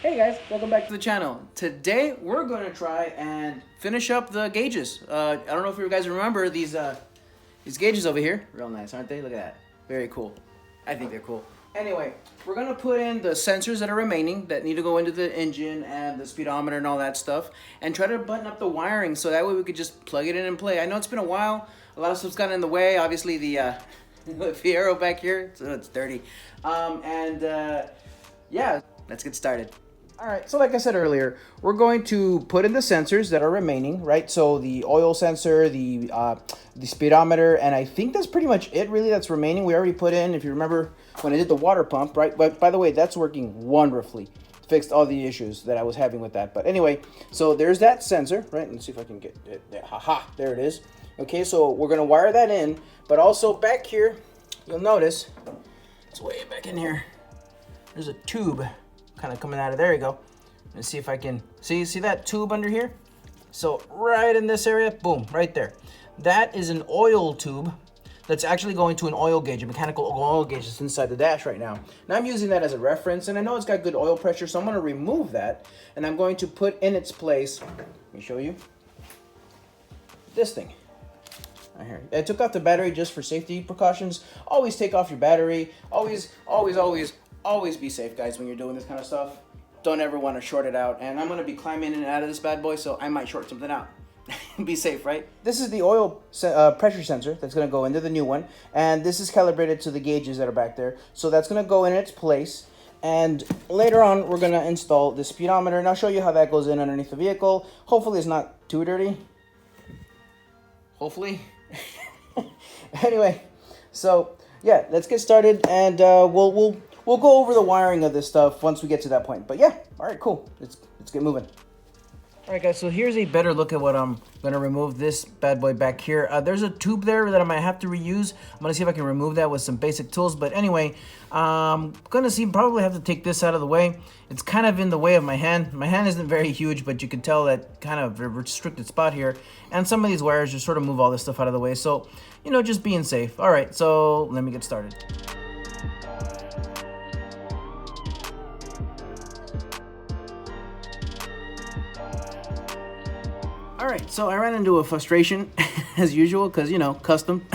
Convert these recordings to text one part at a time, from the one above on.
Hey guys, welcome back to the channel. Today we're going to try and finish up the gauges. I don't know if you guys remember these gauges over here. Real nice, aren't they? Look at that. Very cool. I think they're cool. Anyway, we're going to put in the sensors that are remaining that need to go into the engine and the speedometer and all that stuff, and try to button up the wiring so that way we could just plug it in and play. I know it's been a while. A lot of stuff's gotten in the way. Obviously the Fiero back here, so it's dirty. Yeah, let's get started. All right, so like I said earlier, we're going to put in the sensors that are remaining, right? So the oil sensor, the speedometer, and I think that's pretty much it really that's remaining. We already put in, if you remember, when I did the water pump, right? But by the way, that's working wonderfully. Fixed all the issues that I was having with that. But anyway, so there's that sensor, right? Let's see if I can get it there. Haha, there it is. Okay, so we're gonna wire that in, but also back here, you'll notice, it's way back in here. There's a tube kind of coming out of there. You go. Let's see if I can see that tube under here. So right in this area, boom, right there. That is an oil tube that's actually going to an oil gauge, a mechanical oil gauge that's inside the dash right now. Now I'm using that as a reference, and I know it's got good oil pressure, so I'm going to remove that, and I'm going to put in its place, let me show you, this thing. Right here. I took off the battery just for safety precautions. Always take off your battery. Always be safe, guys, when you're doing this kind of stuff. Don't ever want to short it out. And I'm going to be climbing in and out of this bad boy, so I might short something out. Be safe, right? This is the oil pressure sensor that's going to go into the new one. And this is calibrated to the gauges that are back there. So that's going to go in its place. And later on, we're going to install the speedometer. And I'll show you how that goes in underneath the vehicle. Hopefully it's not too dirty. Hopefully. Anyway, so yeah, let's get started, and we'll go over the wiring of this stuff once we get to that point. But yeah, all right, cool. Let's get moving. All right, guys, so here's a better look at what I'm going to remove this bad boy back here. There's a tube there that I might have to reuse. I'm going to see if I can remove that with some basic tools. But anyway, I'm going to probably have to take this out of the way. It's kind of in the way of my hand. My hand isn't very huge, but you can tell that kind of a restricted spot here. And some of these wires just sort of move all this stuff out of the way. So, you know, just being safe. All right, so let me get started. All right, so I ran into a frustration as usual because, you know, custom.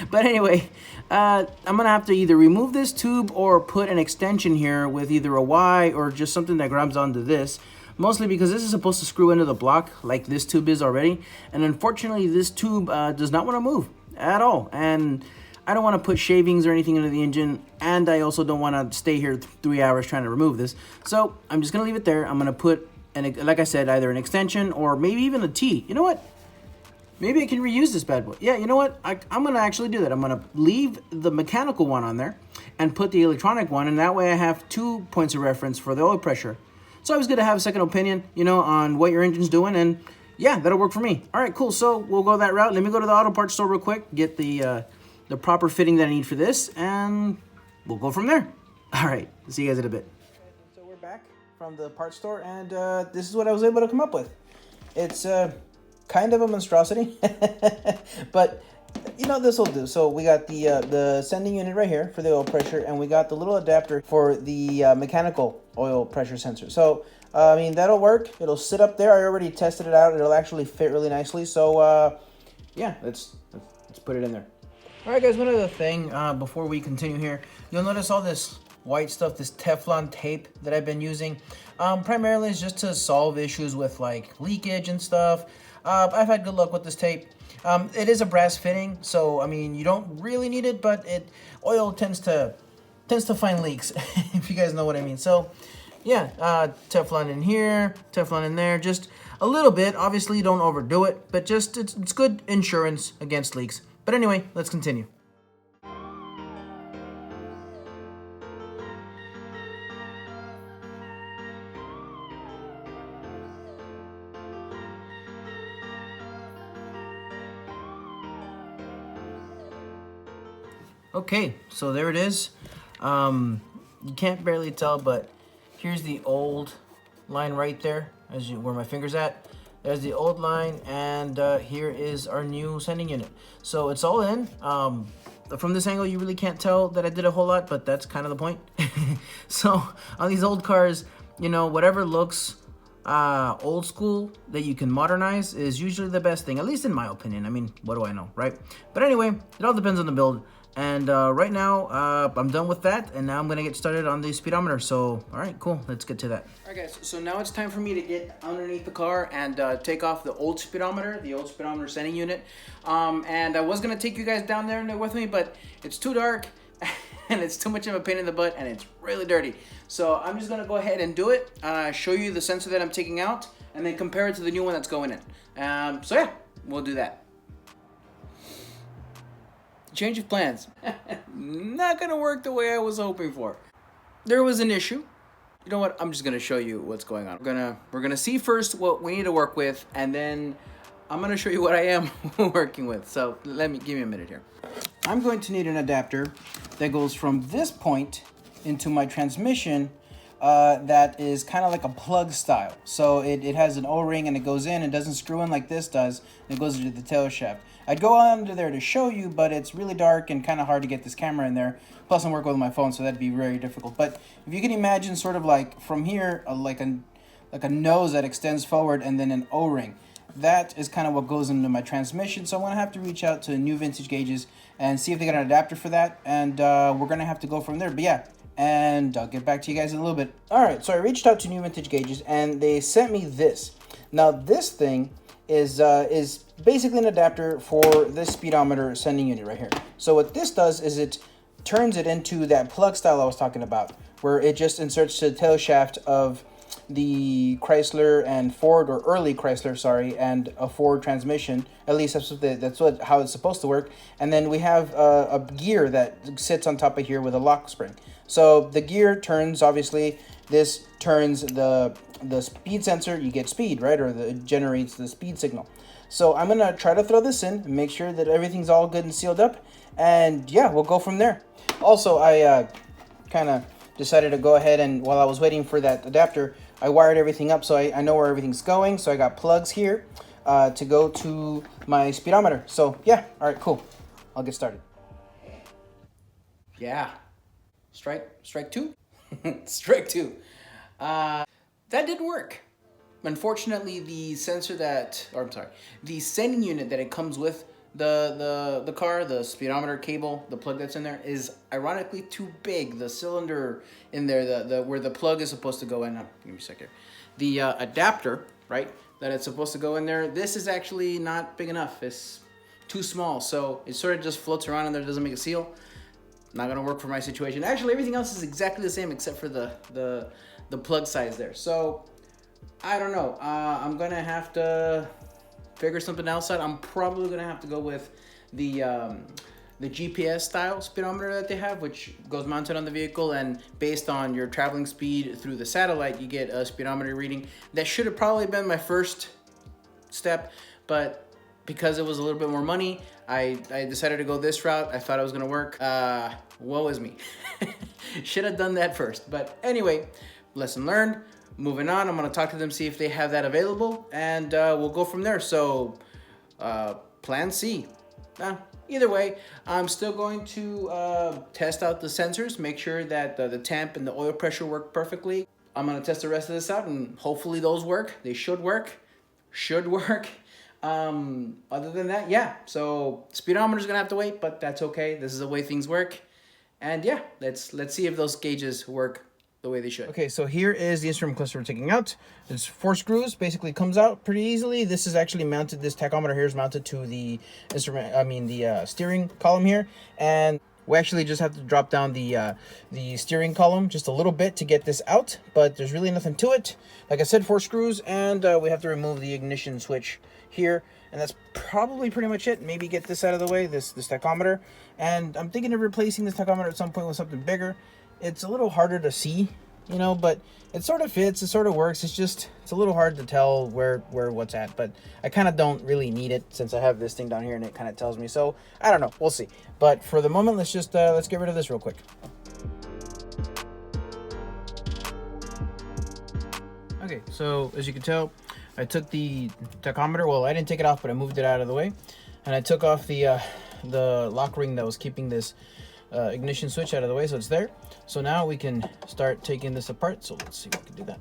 But anyway, I'm going to have to either remove this tube or put an extension here with either a Y or just something that grabs onto this. Mostly because this is supposed to screw into the block like this tube is already. And unfortunately, this tube does not want to move at all. And I don't want to put shavings or anything into the engine. And I also don't want to stay here 3 hours trying to remove this. So I'm just going to leave it there. I'm going to put, like I said, either an extension or maybe even a T. You know what? Maybe I can reuse this bad boy. Yeah, you know what? I'm going to actually do that. I'm going to leave the mechanical one on there and put the electronic one. And that way I have 2 points of reference for the oil pressure. It's always good to have a second opinion, you know, on what your engine's doing. And yeah, that'll work for me. All right, cool. So we'll go that route. Let me go to the auto parts store real quick, get the proper fitting that I need for this, and we'll go from there. All right, see you guys in a bit. So we're back from the parts store, and this is what I was able to come up with. It's kind of a monstrosity, but you know, this will do. So we got the sending unit right here for the oil pressure, and we got the little adapter for the mechanical oil pressure sensor. So I mean, that'll work. It'll sit up there. I already tested it out. It'll actually fit really nicely. So yeah, let's put it in there. All right, guys, one other thing before we continue here, you'll notice all this white stuff, this Teflon tape that I've been using. Primarily is just to solve issues with like leakage and stuff. I've had good luck with this tape. It is a brass fitting, so I mean, you don't really need it, but oil tends to find leaks, if you guys know what I mean. So yeah, Teflon in here, Teflon in there, just a little bit. Obviously, don't overdo it, but just it's good insurance against leaks. But anyway, let's continue. Okay, so there it is. You can't barely tell, but here's the old line right there, where my finger's at. There's the old line, and here is our new sending unit. So it's all in. From this angle, you really can't tell that I did a whole lot, but that's kind of the point. So on these old cars, you know, whatever looks old school that you can modernize is usually the best thing, at least in my opinion. I mean, what do I know, right? But anyway, it all depends on the build. And right now, I'm done with that, and now I'm gonna get started on the speedometer. So, all right, cool, let's get to that. All right, guys, so now it's time for me to get underneath the car and take off the old speedometer sending unit. And I was gonna take you guys down there with me, but it's too dark, and it's too much of a pain in the butt, and it's really dirty. So I'm just gonna go ahead and do it, show you the sensor that I'm taking out, and then compare it to the new one that's going in. So yeah, we'll do that. Change of plans. Not gonna work the way I was hoping for. There was an issue. You know what? I'm just gonna show you what's going on. We're gonna see first what we need to work with, and then I'm gonna show you what I am working with. So give me a minute here. I'm going to need an adapter that goes from this point into my transmission that is kind of like a plug style. So it has an O-ring and it goes in and doesn't screw in like this does. And it goes into the tail shaft. I'd go under there to show you, but it's really dark and kind of hard to get this camera in there. Plus I'm working with my phone, so that'd be very difficult. But if you can imagine sort of like from here, like a nose that extends forward and then an O-ring. That is kind of what goes into my transmission. So I'm gonna have to reach out to New Vintage Gauges and see if they got an adapter for that. And we're gonna have to go from there. But yeah, and I'll get back to you guys in a little bit. All right, so I reached out to New Vintage Gauges and they sent me this. Now this thing is basically an adapter for this speedometer sending unit right here. So what this does is it turns it into that plug style I was talking about, where it just inserts to the tail shaft of the Chrysler and Ford, or early Chrysler, sorry, and a Ford transmission. At least that's how it's supposed to work. And then we have a gear that sits on top of here with a lock spring. So the gear turns, obviously, this turns the speed sensor, you get speed, right? Or it generates the speed signal. So I'm gonna try to throw this in and make sure that everything's all good and sealed up. And yeah, we'll go from there. Also, I kind of decided to go ahead and, while I was waiting for that adapter, I wired everything up so I know where everything's going. So I got plugs here to go to my speedometer. So yeah, all right, cool. I'll get started. Yeah, strike two, strike two. That didn't work. Unfortunately, the sending unit that it comes with the car, the speedometer cable, the plug that's in there, is ironically too big. The cylinder in there, where the plug is supposed to go in, give me a second. The adapter, right, that it's supposed to go in there, this is actually not big enough. It's too small, so it sort of just floats around in there, doesn't make a seal. Not gonna work for my situation. Actually, everything else is exactly the same except for the plug size there. So I don't know. I'm gonna have to figure something else out. I'm probably gonna have to go with the GPS style speedometer that they have, which goes mounted on the vehicle, and based on your traveling speed through the satellite, you get a speedometer reading. That should have probably been my first step, but because it was a little bit more money, I decided to go this route. I thought it was gonna work. Woe is me. Should have done that first. But anyway, lesson learned. Moving on, I'm gonna talk to them, see if they have that available, and we'll go from there. So, plan C. Either way, I'm still going to test out the sensors, make sure that the temp and the oil pressure work perfectly. I'm gonna test the rest of this out, and hopefully those work. They should work. Should work. Other than that, yeah. So speedometer's gonna have to wait, but that's okay. This is the way things work. And yeah, let's see if those gauges work the way they should. Okay, so here is the instrument cluster we're taking out. There's 4 screws, basically comes out pretty easily. This is actually mounted, this tachometer here is mounted to the steering column here. And we actually just have to drop down the steering column just a little bit to get this out, but there's really nothing to it. Like I said, 4 screws, and we have to remove the ignition switch here. And that's probably pretty much it. Maybe get this out of the way, this tachometer. And I'm thinking of replacing this tachometer at some point with something bigger. It's a little harder to see, you know, but it sort of fits, it sort of works. It's a little hard to tell where what's at, but I kind of don't really need it since I have this thing down here and it kind of tells me. So I don't know, we'll see. But for the moment, let's just let's get rid of this real quick. Okay, so as you can tell, I took the tachometer. Well, I didn't take it off, but I moved it out of the way, and I took off the lock ring that was keeping this ignition switch out of the way, so it's there. So now we can start taking this apart. So let's see if we can do that.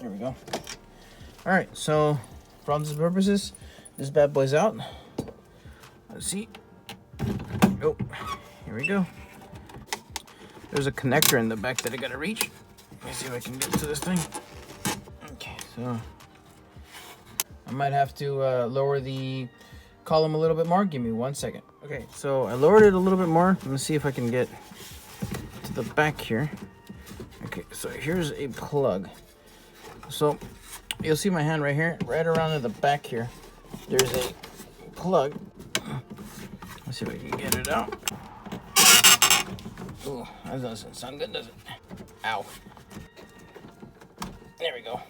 There we go. All right, so for all intents and purposes, this bad boy's out. Let's see. Oh, here we go. There's a connector in the back that I gotta reach. Let me see if I can get to this thing. Okay, so I might have to lower the column a little bit more. Give me 1 second. Okay, so I lowered it a little bit more. Let me see if I can get to the back here. Okay, so here's a plug. So you'll see my hand right here, right around in the back here. There's a plug. Let's see if I can get it out. Ooh, that doesn't sound good, does it? Ow. There we go.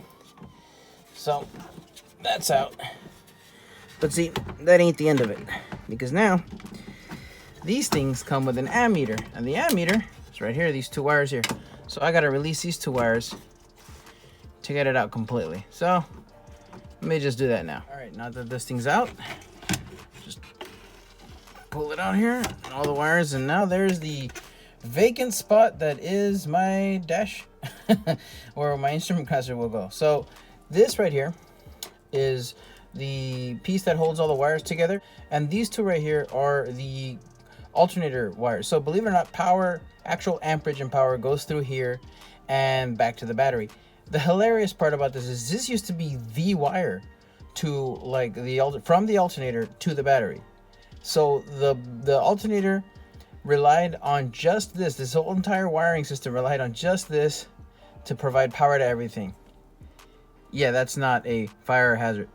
So that's out. But see, that ain't the end of it, because now these things come with an ammeter, and the ammeter is right here, these two wires here. So I gotta release these two wires to get it out completely. So let me just do that now. All right, now that this thing's out, just pull it out here, and all the wires, and now there's the vacant spot that is my dash where my instrument capacitor will go. So this right here is the piece that holds all the wires together, and these two right here are the alternator wires. So believe it or not, power, actual amperage and power goes through here and back to the battery. The hilarious part about this is this used to be the wire to like from the alternator to the battery. So the alternator relied on just this whole entire wiring system relied on just this to provide power to everything. Yeah, that's not a fire hazard.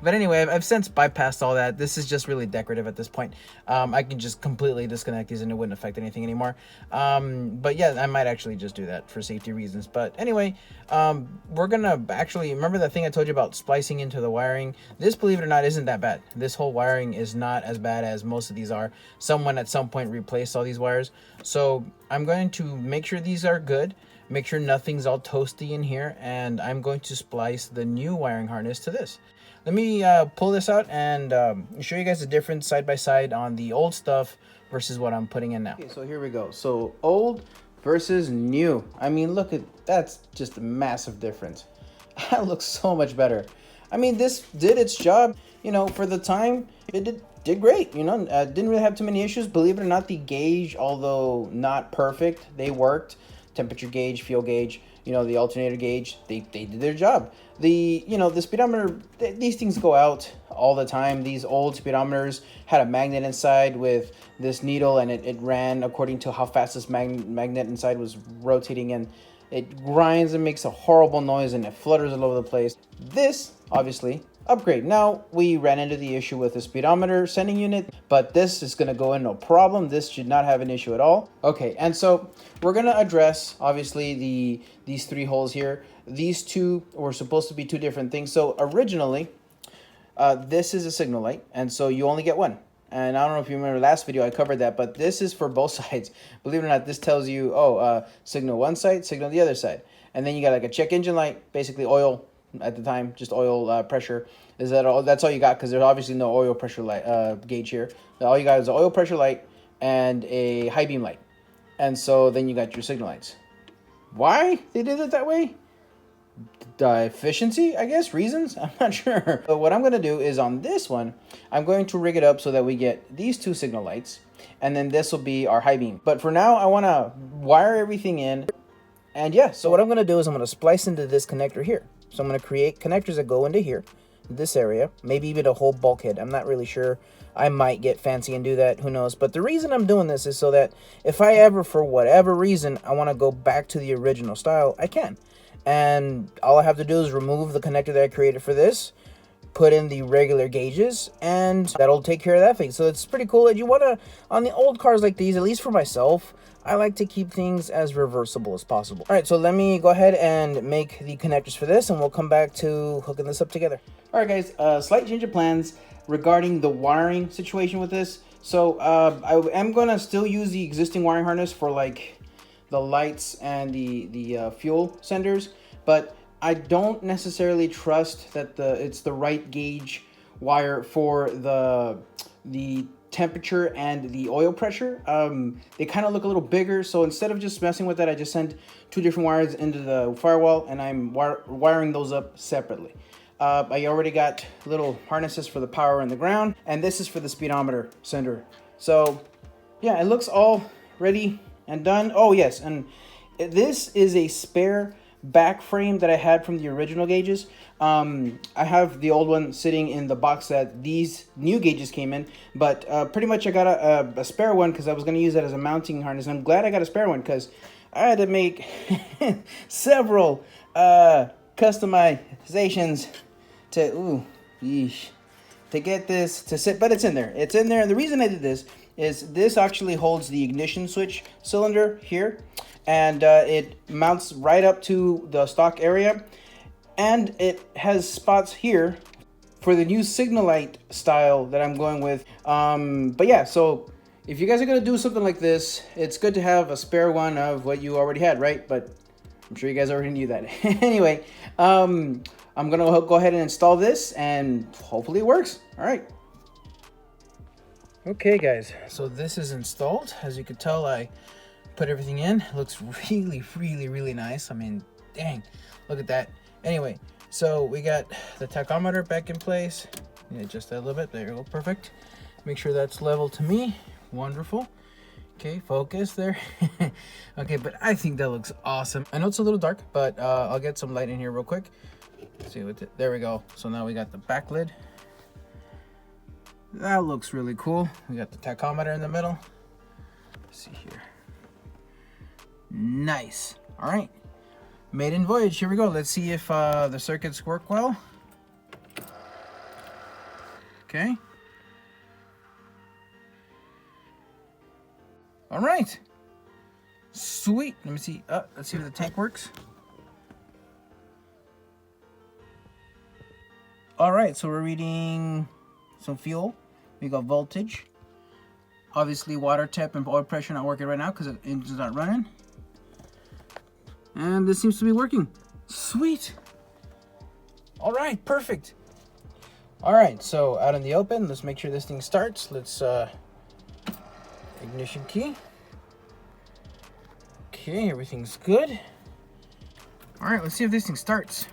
But anyway, I've since bypassed all that. This is just really decorative at this point. I can just completely disconnect these and it wouldn't affect anything anymore. But yeah, I might actually just do that for safety reasons. But anyway, we're gonna actually, remember that thing I told you about splicing into the wiring? This, believe it or not, isn't that bad. This whole wiring is not as bad as most of these are. Someone at some point replaced all these wires. So I'm going to make sure these are good. Make sure nothing's all toasty in here, and I'm going to splice the new wiring harness to this. Let me pull this out and show you guys the difference side by side on the old stuff versus what I'm putting in now. Okay, so here we go. So old versus new. I mean, look at, that's just a massive difference. That looks so much better. I mean, this did its job, you know, for the time. It did great, you know. Didn't really have too many issues. Believe it or not, the gauge, although not perfect, they worked. Temperature gauge, fuel gauge, you know, the alternator gauge, they did their job. The, you know, the speedometer, these things go out all the time. These old speedometers had a magnet inside with this needle, and it ran according to how fast this magnet inside was rotating, and it grinds and makes a horrible noise, and it flutters all over the place. This, obviously, upgrade. Now, we ran into the issue with the speedometer sending unit, but this is going to go in no problem. This should not have an issue at all. Okay, and so we're going to address, obviously, these three holes here. These two were supposed to be two different things. So originally, this is a signal light, and so you only get one. And I don't know if you remember last video, I covered that, but this is for both sides. Believe it or not, this tells you, signal one side, signal the other side. And then you got like a check engine light, basically oil. At the time, just oil pressure. Is that all? That's all you got, because there's obviously no oil pressure light gauge here. All you got is an oil pressure light and a high beam light, and so then you got your signal lights. Why they did it that way? Efficiency, I guess. Reasons, I'm not sure. But what I'm going to do is on this one, I'm going to rig it up so that we get these two signal lights, and then this will be our high beam. But for now, I want to wire everything in, and yeah. So what I'm going to do is I'm going to splice into this connector here. So I'm going to create connectors that go into here, this area, maybe even a whole bulkhead. I'm not really sure. I might get fancy and do that. Who knows? But the reason I'm doing this is so that if I ever, for whatever reason, I want to go back to the original style, I can. And all I have to do is remove the connector that I created for this, put in the regular gauges, and that'll take care of that thing. So it's pretty cool that you want to, on the old cars like these, at least for myself, I like to keep things as reversible as possible. All right, so let me go ahead and make the connectors for this, and we'll come back to hooking this up together. All right, guys, slight change of plans regarding the wiring situation with this. So I am going to still use the existing wiring harness for like the lights and the fuel senders, but I don't necessarily trust that it's the right gauge wire for the temperature and the oil pressure. They kind of look a little bigger, so instead of just messing with that, I just sent 2 different wires into the firewall, and I'm wiring those up separately. I already got little harnesses for the power and the ground, and this is for the speedometer sender. So yeah, it looks all ready and done. Oh yes, and this is a spare back frame that I had from the original gauges. I have the old one sitting in the box that these new gauges came in, but pretty much I got a spare one because I was going to use that as a mounting harness. I'm glad I got a spare one because I had to make several customizations to get this to sit, but it's in there. It's in there, and the reason I did this is this actually holds the ignition switch cylinder here, and it mounts right up to the stock area, and it has spots here for the new signal light style that I'm going with. But yeah, so if you guys are gonna do something like this, it's good to have a spare one of what you already had, right? But I'm sure you guys already knew that. Anyway, I'm gonna go ahead and install this, and hopefully it works. All right. Okay guys, so this is installed. As you can tell, I put everything in. It looks really nice. I mean, dang, look at that. Anyway, so we got the tachometer back in place. Adjust that a little bit. There you go, perfect. Make sure that's level to me. Wonderful. Okay, focus there. Okay, but I think that looks awesome. I know it's a little dark, but I'll get some light in here real quick. Let's see what there we go. So now we got the back lid. That looks really cool. We got the tachometer in the middle. Let's see here. Nice. All right. Maiden voyage. Here we go. Let's see if the circuits work well. Okay. All right. Sweet. Let me see. Let's see if the tank works. All right. So we're reading some fuel. We got voltage. Obviously, water temp and oil pressure not working right now because the engine's not running. And this seems to be working. Sweet. All right, perfect. All right, so out in the open, let's make sure this thing starts. Let's ignition key. Okay, everything's good. All right, let's see if this thing starts.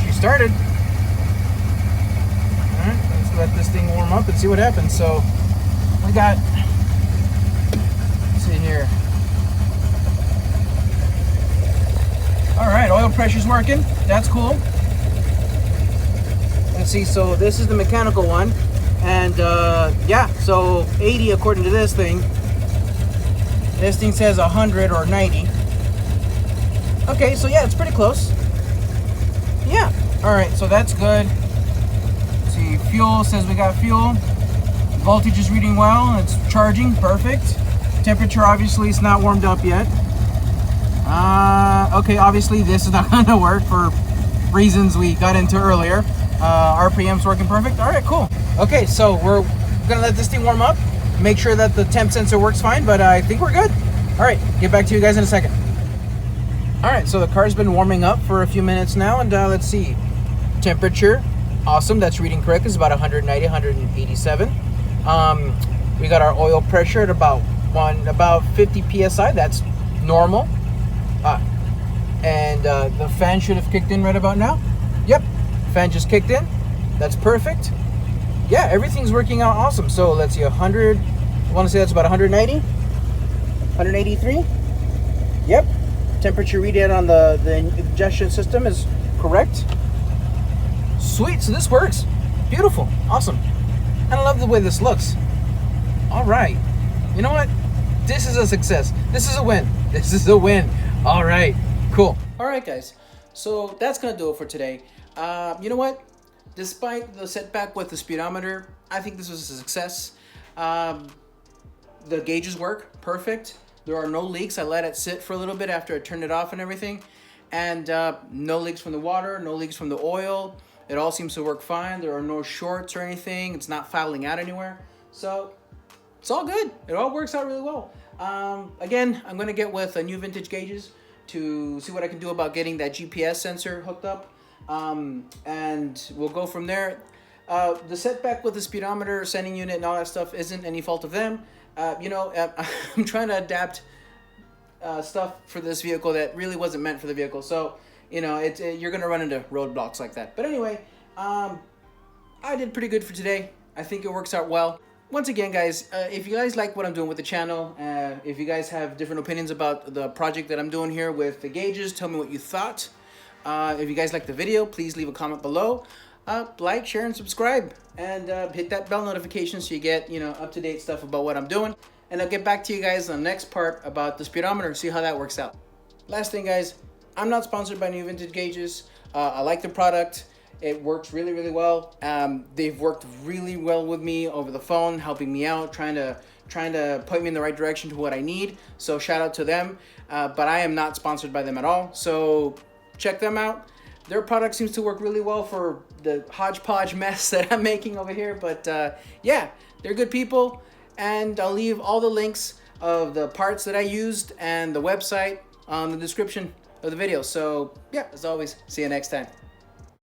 She started. All right, let's let this thing warm up and see what happens. So we got, let's see here. All right, oil pressure's working. That's cool. Let's see, so this is the mechanical one. And yeah, so 80 according to this thing. This thing says 100 or 90. Okay, so yeah, it's pretty close. Yeah, all right, so that's good. Let's see, fuel says we got fuel. Voltage is reading well, it's charging, perfect. Temperature, obviously, it's not warmed up yet. Okay, obviously this is not gonna work for reasons we got into earlier. RPM's working perfect. All right, cool. Okay, so we're gonna let this thing warm up, make sure that the temp sensor works fine, but I think we're good. All right, get back to you guys in a second. All right, so the car's been warming up for a few minutes now, and let's see. Temperature, awesome, that's reading correct. It's about 190, 187. We got our oil pressure at about 50 PSI, that's normal. And the fan should have kicked in right about now. Yep, fan just kicked in. That's perfect. Yeah, everything's working out awesome. So let's see, 100, I want to say that's about 190, 183. Yep, temperature readout on the ingestion system is correct. Sweet, so this works. Beautiful, awesome. And I love the way this looks. All right, you know what? This is a success. This is a win. This is a win. All right, cool. All right, guys. So that's gonna do it for today. You know what? Despite the setback with the speedometer, I think this was a success. The gauges work perfect. There are no leaks. I let it sit for a little bit after I turned it off and everything. And no leaks from the water, no leaks from the oil. It all seems to work fine. There are no shorts or anything. It's not fouling out anywhere. So it's all good. It all works out really well. Again, I'm gonna get with new vintage gauges to see what I can do about getting that GPS sensor hooked up, and we'll go from there. The setback with the speedometer, sending unit, and all that stuff isn't any fault of them. I'm trying to adapt stuff for this vehicle that really wasn't meant for the vehicle. So, you're gonna run into roadblocks like that. But anyway, I did pretty good for today. I think it works out well. Once again, guys, if you guys like what I'm doing with the channel, if you guys have different opinions about the project that I'm doing here with the gauges, tell me what you thought. If you guys like the video, please leave a comment below. Like, share, and subscribe, and hit that bell notification so you get up-to-date stuff about what I'm doing. And I'll get back to you guys on the next part about the speedometer, see how that works out. Last thing, guys, I'm not sponsored by New Vintage Gauges. I like the product. It works really, really well. They've worked really well with me over the phone, helping me out, trying to point me in the right direction to what I need. So shout out to them. But I am not sponsored by them at all. So check them out. Their product seems to work really well for the hodgepodge mess that I'm making over here. But yeah, they're good people. And I'll leave all the links of the parts that I used and the website on the description of the video. So yeah, as always, see you next time.